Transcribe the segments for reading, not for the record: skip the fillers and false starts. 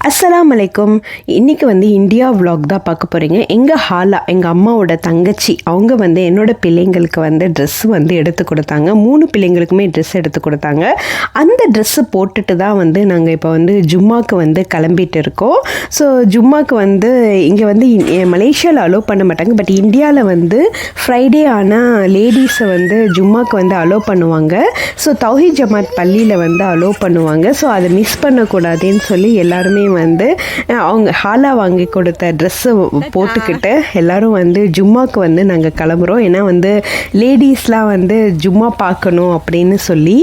அஸ்ஸலாமு அலைக்கும். இன்றைக்கி வந்து இந்தியா vlog தான் பார்க்க போகிறீங்க. எங்கள் ஹாலா, எங்கள் அம்மாவோட தங்கச்சி, அவங்க வந்து என்னோடய பிள்ளைங்களுக்கு வந்து ட்ரெஸ்ஸு வந்து எடுத்து கொடுத்தாங்க. 3 பிள்ளைங்களுக்குமே ட்ரெஸ் எடுத்து கொடுத்தாங்க. அந்த ட்ரெஸ்ஸு போட்டுட்டு தான் வந்து நாங்கள் இப்போ வந்து ஜும்மாக்கு வந்து கிளம்பிட்டு இருக்கோம். ஸோ ஜும்மாக்கு வந்து இங்கே வந்து மலேசியாவில் அலோவ் பண்ண மாட்டாங்க. பட் இந்தியாவில் வந்து ஃப்ரைடே ஆனால் லேடிஸை வந்து ஜும்மாக்கு வந்து அலோவ் பண்ணுவாங்க. ஸோ தௌஹீத் ஜமாத் பள்ளியில் வந்து அலோவ் பண்ணுவாங்க. ஸோ அதை மிஸ் பண்ணக்கூடாதுன்னு சொல்லி எல்லாருமே வந்து அவங்க ஹாலா வாங்கி கொடுத்த ட்ரெஸ்ஸை போட்டுக்கிட்டு எல்லோரும் வந்து ஜும்மாக்கு வந்து நாங்கள் கிளம்புறோம். ஏன்னா வந்து லேடிஸ்லாம் வந்து ஜும்மா பார்க்கணும் அப்படின்னு சொல்லி.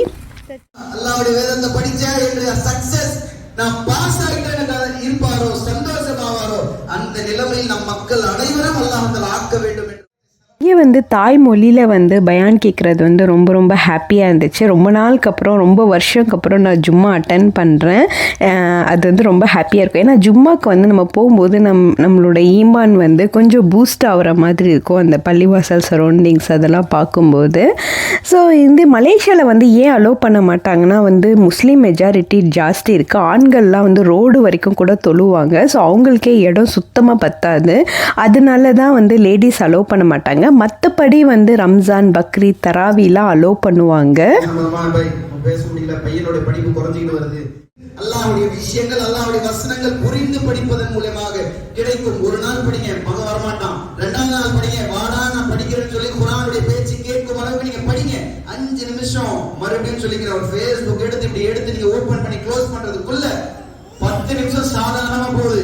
அல்லாஹ்வுடைய வேதத்தை படிச்சா என்னுடைய சக்சஸ் நான் பாஸ் ஆயிட்டேன் இருப்பாரோ, சந்தோஷமாவாரோ, அந்த நிலைமையில் நம் மக்கள் அனைவரும் அல்லாஹ் ஆக்க வேண்டும். இங்கே வந்து தாய்மொழியில் வந்து பயான் கேட்குறது வந்து ரொம்ப ரொம்ப ஹாப்பியாக இருந்துச்சு. ரொம்ப நாளுக்கு அப்புறம், ரொம்ப வருஷத்துக்கு அப்புறம் நான் ஜும்மா அட்டன் பண்ணுறேன். அது வந்து ரொம்ப ஹாப்பியாக இருக்கும். ஏன்னா ஜும்மாக்கு வந்து நம்ம போகும்போது நம்மளோட ஈமான் வந்து கொஞ்சம் பூஸ்ட் ஆகிற மாதிரி இருக்கும், அந்த பள்ளிவாசல் சரௌண்டிங்ஸ் அதெல்லாம் பார்க்கும்போது. ஸோ இந்த மலேசியாவில் வந்து ஏன் அலோவ் பண்ண மாட்டாங்கன்னா வந்து முஸ்லீம் மெஜாரிட்டி ஜாஸ்தி இருக்குது. ஆண்கள்லாம் வந்து ரோடு வரைக்கும் கூட தொழுவாங்க. ஸோ அவங்களுக்கே இடம் சுத்தமாக பத்தாது. அதனால தான் வந்து லேடிஸ் அலோவ் பண்ண மாட்டாங்க. மற்றபடி வந்து ரம்ஜான், பக்ரீத், தராவிலாம் அலோவ் பண்ணுவாங்க. பையனோட படிப்பு குறைஞ்சிட்டு வருது. அல்லாஹ்வுடைய விஷயங்கள், அல்லாஹ்வுடைய வசனங்கள் புரிந்து படிப்பதன் மூலமாக கிடைக்கும். ஒரு நாள் படிங்க, மகன் வரமாட்டான். 2வது நாள் படிங்க, வாடா நான் படிக்கிறேன்னு சொல்லி குர்ஆனுடைய பேச்சு கேட்கும் அளவுக்கு நீங்க படிங்க. 5 நிமிஷம் மறுபடியும் சொல்லிக்கிற ஒரு Facebook எடுத்து நீங்க ஓபன் பண்ணி க்ளோஸ் பண்றதுக்குள்ள 10 நிமிஷம் சாதாரணமா போகுது.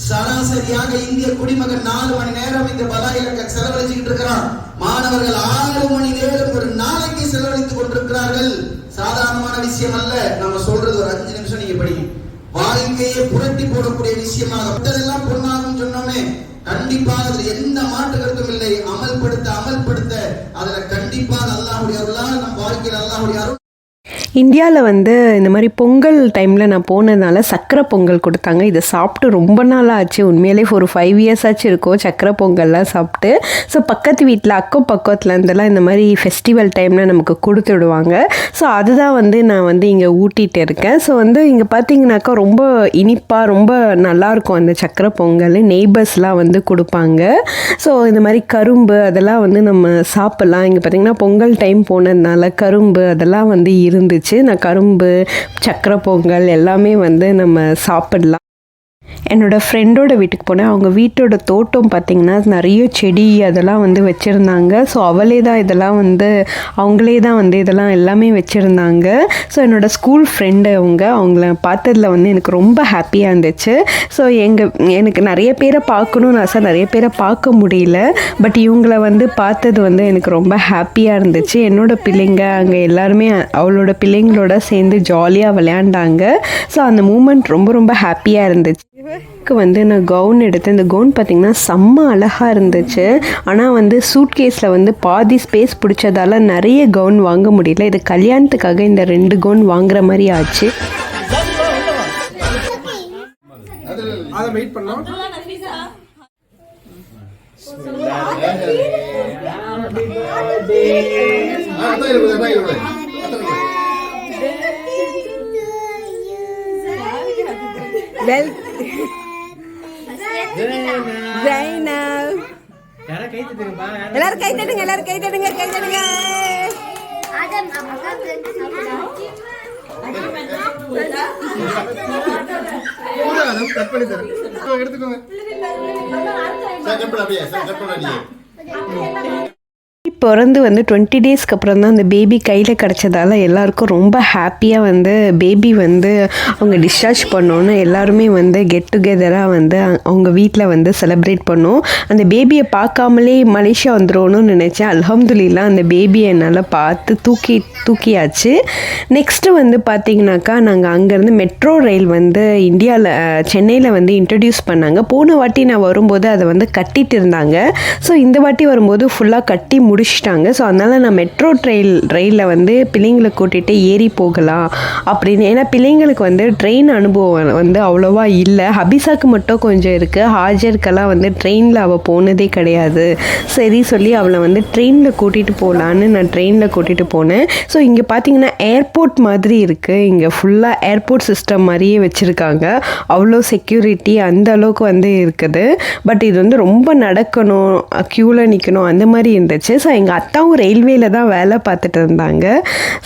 சராசரியாக இந்திய குடிமகன் 4 மணி நேரம் இந்த பலாயில செலவழிச்சுக்கிட்டு இருக்கிறான். மாணவர்கள் 6 மணி நேரம் ஒரு நாளைக்கு செலவழித்துக் கொண்டிருக்கிறார்கள். சாதாரணமான விஷயம் அல்ல. நம்ம சொல்றது ஒரு 5 நிமிஷம் நீங்க படிங்க. வாழ்க்கையை புரட்டி போடக்கூடிய விஷயமாக இதெல்லாம் பொண்ணாகும் சொன்னோமே, கண்டிப்பாக அதுல எந்த மாற்று கருத்தும் இல்லை. அமல்படுத்த அதுல கண்டிப்பாக அல்லாஹ்வுடைய அருளால் நம் வாழ்க்கையில் அல்லாஹ்வுடைய அருள். இந்தியாவில் வந்து இந்த மாதிரி பொங்கல் டைமில் நான் போனதுனால சக்கரை பொங்கல் கொடுத்தாங்க. இதை சாப்பிட்டு ரொம்ப நாள் ஆச்சு. உண்மையிலே ஒரு 5 இயர்ஸ் ஆச்சு இருக்கும் சக்கரை பொங்கல்லாம் சாப்பிட்டு. ஸோ பக்கத்து வீட்டில் அக்கம் பக்கத்தில் இருந்தெல்லாம் இந்த மாதிரி ஃபெஸ்டிவல் டைமில் நமக்கு கொடுத்து விடுவாங்க. ஸோ அதுதான் வந்து நான் வந்து இங்கே ஊட்டிகிட்டு இருக்கேன். ஸோ வந்து இங்கே பார்த்தீங்கன்னாக்கா ரொம்ப இனிப்பாக ரொம்ப நல்லாயிருக்கும் அந்த சக்கரை பொங்கல். நெய்பர்ஸ்லாம் வந்து கொடுப்பாங்க. ஸோ இந்த மாதிரி கரும்பு அதெல்லாம் வந்து நம்ம சாப்பிட்லாம். இங்கே பார்த்திங்கன்னா பொங்கல் டைம் போனதுனால கரும்பு அதெல்லாம் வந்து இருந்துச்சு. நான் கரும்பு, சக்கரை பொங்கல் எல்லாமே வந்து நம்ம சாப்பிடலாம். என்னோடய ஃப்ரெண்டோட வீட்டுக்கு போனேன். அவங்க வீட்டோட தோட்டம் பார்த்திங்கன்னா நிறைய செடி அதெல்லாம் வந்து வச்சுருந்தாங்க. ஸோ அவங்களே தான் வந்து இதெல்லாம் எல்லாமே வச்சுருந்தாங்க. ஸோ என்னோடய ஸ்கூல் ஃப்ரெண்டு அவங்கள பார்த்ததில் வந்து எனக்கு ரொம்ப ஹாப்பியாக இருந்துச்சு. ஸோ எனக்கு நிறைய பேரை பார்க்கணுன்னு ஆசை, நிறைய பேரை பார்க்க முடியல. பட் இவங்கள வந்து பார்த்தது வந்து எனக்கு ரொம்ப ஹாப்பியாக இருந்துச்சு. என்னோடய பிள்ளைங்க அங்கே எல்லாருமே அவளோட பிள்ளைங்களோட சேர்ந்து ஜாலியாக விளையாண்டாங்க. ஸோ அந்த மூமெண்ட் ரொம்ப ரொம்ப ஹாப்பியாக இருந்துச்சு. வந்து நான் கவுன் எடுத்தேன். இந்த கவுன் பார்த்திங்கன்னா செம்ம அழகாக இருந்துச்சு. ஆனால் வந்து சூட் கேஸில் வந்து பாதி ஸ்பேஸ் பிடிச்சதால நிறைய கவுன் வாங்க முடியல. இது கல்யாணத்துக்காக இந்த 2 கவுன் வாங்குற மாதிரி ஆச்சு. எல்லாரும் கை தட்டுங்க. பிறந்து வந்து 20 டேஸ்க்கு அப்புறம் தான் அந்த பேபி கையில் கிடச்சதால எல்லாருக்கும் ரொம்ப ஹாப்பியாக வந்து பேபி வந்து அவங்க டிஸ்சார்ஜ் பண்ணோன்னு எல்லாருமே வந்து கெட் டுகெதராக வந்து அவங்க வீட்டில் வந்து செலிப்ரேட் பண்ணோம். அந்த பேபியை பார்க்காமலே மலேசியா வந்துடணும்னு நினச்சேன். அல்ஹம்துலில்லாஹ் அந்த பேபியை என்னால் பார்த்து தூக்கியாச்சு. நெக்ஸ்ட்டு வந்து பார்த்திங்கனாக்கா நாங்கள் அங்கேருந்து மெட்ரோ ரயில் வந்து இந்தியாவில் சென்னையில் வந்து இன்ட்ரடியூஸ் பண்ணாங்க. போன வாட்டி நான் வரும்போது அதை வந்து கட்டிட்டு இருந்தாங்க. ஸோ இந்த வாட்டி வரும்போது ஃபுல்லாக கட்டி முடிச்சு முடிச்சிட்டாங்க. ஸோ அதனால் நான் மெட்ரோ ரயிலில் வந்து பிள்ளைங்களை கூட்டிகிட்டு ஏறி போகலாம் அப்படின்னு. ஏன்னா பிள்ளைங்களுக்கு வந்து ட்ரெயின் அனுபவம் வந்து அவ்வளோவா இல்லை. ஹபிசாக்கு மட்டும் கொஞ்சம் இருக்குது. ஹாஜருக்கெல்லாம் வந்து ட்ரெயினில் அவள் போனதே கிடையாது. சரி சொல்லி அவளை வந்து ட்ரெயினில் கூட்டிகிட்டு போகலான்னு நான் ட்ரெயினில் கூட்டிகிட்டு போனேன். ஸோ இங்கே பார்த்தீங்கன்னா ஏர்போர்ட் மாதிரி இருக்குது. இங்கே ஃபுல்லாக ஏர்போர்ட் சிஸ்டம் மாதிரியே வச்சுருக்காங்க. அவ்வளோ செக்யூரிட்டி அந்த அளவுக்கு வந்து இருக்குது. பட் இது வந்து ரொம்ப நடக்கணும், க்யூவில் நிற்கணும் அந்த மாதிரி இருந்துச்சு. ஸோ எங்கள் அத்தாவும் ரயில்வேல தான் வேலை பார்த்துட்டு இருந்தாங்க.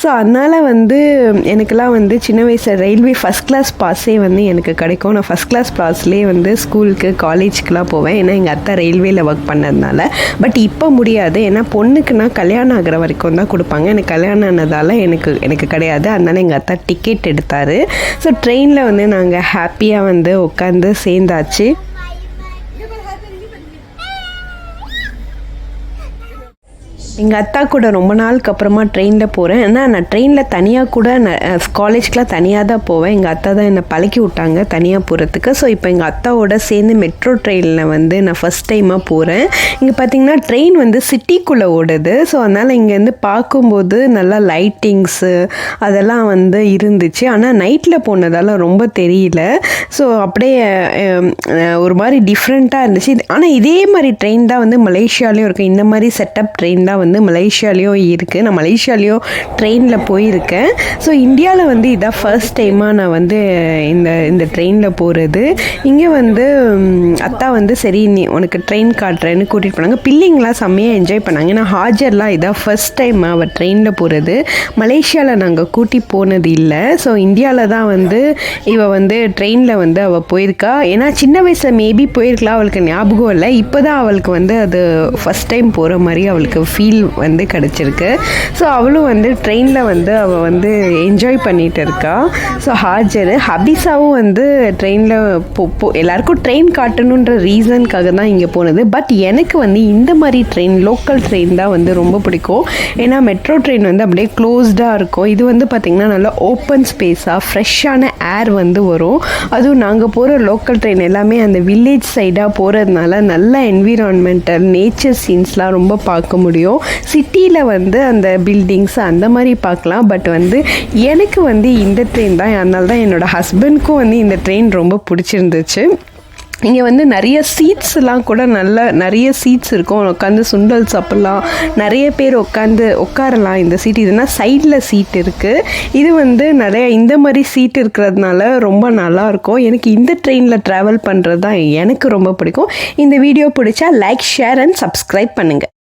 ஸோ அதனால் வந்து எனக்கெல்லாம் வந்து சின்ன வயசில் ரயில்வே ஃபஸ்ட் கிளாஸ் பாஸே வந்து எனக்கு கிடைக்கும். நான் ஃபஸ்ட் கிளாஸ் பாஸ்லேயே வந்து ஸ்கூலுக்கு காலேஜுக்கெலாம் போவேன். ஏன்னா எங்கள் அத்தா ரயில்வேல ஒர்க் பண்ணதுனால. பட் இப்போ முடியாது. ஏன்னா பொண்ணுக்குன்னா கல்யாணம் ஆகிற வரைக்கும் தான் கொடுப்பாங்க. எனக்கு கல்யாணம் ஆனதால் எனக்கு கிடையாது. அதனால் எங்கள் அத்தா டிக்கெட் எடுத்தார். ஸோ ட்ரெயினில் வந்து நாங்கள் ஹாப்பியாக வந்து உட்காந்து சேர்ந்தாச்சு. எங்கள் அத்தா கூட ரொம்ப நாளுக்கு அப்புறமா ட்ரெயினில் போகிறேன். ஆனால் நான் ட்ரெயினில் தனியாக கூட காலேஜ்க்கெலாம் தனியாக தான் போவேன். எங்கள் அத்தா தான் என்னை பழக்கி விட்டாங்க தனியாக போகிறதுக்கு. ஸோ இப்போ எங்கள் அத்தாவோட சேர்ந்து மெட்ரோ ட்ரெயினில் வந்து நான் ஃபஸ்ட் டைமாக போகிறேன். இங்கே பார்த்திங்கன்னா ட்ரெயின் வந்து சிட்டிக்குள்ளே ஓடுது. ஸோ அதனால் இங்கேருந்து பார்க்கும்போது நல்லா லைட்டிங்ஸு அதெல்லாம் வந்து இருந்துச்சு. ஆனால் நைட்டில் போனதால் ரொம்ப தெரியல. ஸோ அப்படியே ஒரு மாதிரி டிஃப்ரெண்ட்டாக இருந்துச்சு. ஆனால் இதே மாதிரி ட்ரெயின் தான் வந்து மலேசியாலேயும் இருக்குது. இந்த மாதிரி செட்டப் ட்ரெயின் தான் வந்து மலேசியாலேயும் இருக்குது. நான் மலேசியாலேயும் ட்ரெயினில் போயிருக்கேன். ஸோ இந்தியாவில் வந்து இதான் ஃபர்ஸ்ட் டைமாக நான் வந்து இந்த ட்ரெயினில் போகிறது. இங்கே வந்து அத்தா வந்து சரி நீ உனக்கு ட்ரெயின் காட்டுறேன்னு கூட்டிகிட்டு போனாங்க. பிள்ளைங்களாம் செம்மையாக என்ஜாய் பண்ணாங்க. ஏன்னா ஹாஜர்லாம் இதான் ஃபர்ஸ்ட் டைம் அவள் ட்ரெயினில் போகிறது. மலேசியாவில் நாங்கள் கூட்டி போனது இல்லை. ஸோ இந்தியாவில் தான் வந்து இவள் வந்து ட்ரெயினில் வந்து அவள் போயிருக்கா. ஏன்னா சின்ன வயசில் மேபி போயிருக்கலாம், அவளுக்கு ஞாபகம் இல்லை. இப்போ தான் அவளுக்கு வந்து அது ஃபஸ்ட் டைம் போகிற மாதிரி அவளுக்கு ஃபீல் வந்து கிடச்சிருக்கு. ஸோ அவளும் வந்து ட்ரெயினில் வந்து அவள் வந்து என்ஜாய் பண்ணிகிட்டு இருக்கா. ஸோ ஹபிசாவும் வந்து ட்ரெயினில் எல்லாருக்கும் ட்ரெயின் காட்டணுன்ற ரீசனுக்காக தான் இங்கே போனது. பட் எனக்கு வந்து இந்த மாதிரி ட்ரெயின் லோக்கல் ட்ரெயின் தான் வந்து ரொம்ப பிடிக்கும். ஏன்னா மெட்ரோ ட்ரெயின் வந்து அப்படியே க்ளோஸ்டாக இருக்கும். இது வந்து பார்த்திங்கன்னா நல்லா ஓப்பன் ஸ்பேஸாக ஃப்ரெஷ்ஷான ஏர் வந்து வரும். அதுவும் நாங்கள் போகிற லோக்கல் ட்ரெயின் எல்லாமே அந்த வில்லேஜ் சைடாக போகிறதுனால நல்ல என்விரான்மெண்டல் நேச்சர் சீன்ஸ்லாம் ரொம்ப பார்க்க முடியும். சிட்டியில் வந்து அந்த பில்டிங்ஸ் அந்த மாதிரி பார்க்கலாம். பட் வந்து எனக்கு வந்து இந்த ட்ரெயின் தான். அதனால தான் என்னோடய ஹஸ்பண்ட்க்கும் வந்து இந்த ட்ரெயின் ரொம்ப பிடிச்சிருந்துச்சு. இங்கே வந்து நிறைய சீட்ஸ்லாம் கூட நிறைய சீட்ஸ் இருக்கும். உட்காந்து சுண்டல் சாப்பிட்லாம். நிறைய பேர் உட்காரலாம் இந்த சீட். இதுனா சைடில் சீட் இருக்குது. இது வந்து நிறைய இந்த மாதிரி சீட் இருக்கிறதுனால ரொம்ப நல்லாயிருக்கும். எனக்கு இந்த ட்ரெயினில் ட்ராவல் பண்ணுறது தான் எனக்கு ரொம்ப பிடிக்கும். இந்த வீடியோ பிடிச்சா லைக், ஷேர் அண்ட் சப்ஸ்கிரைப் பண்ணுங்கள்.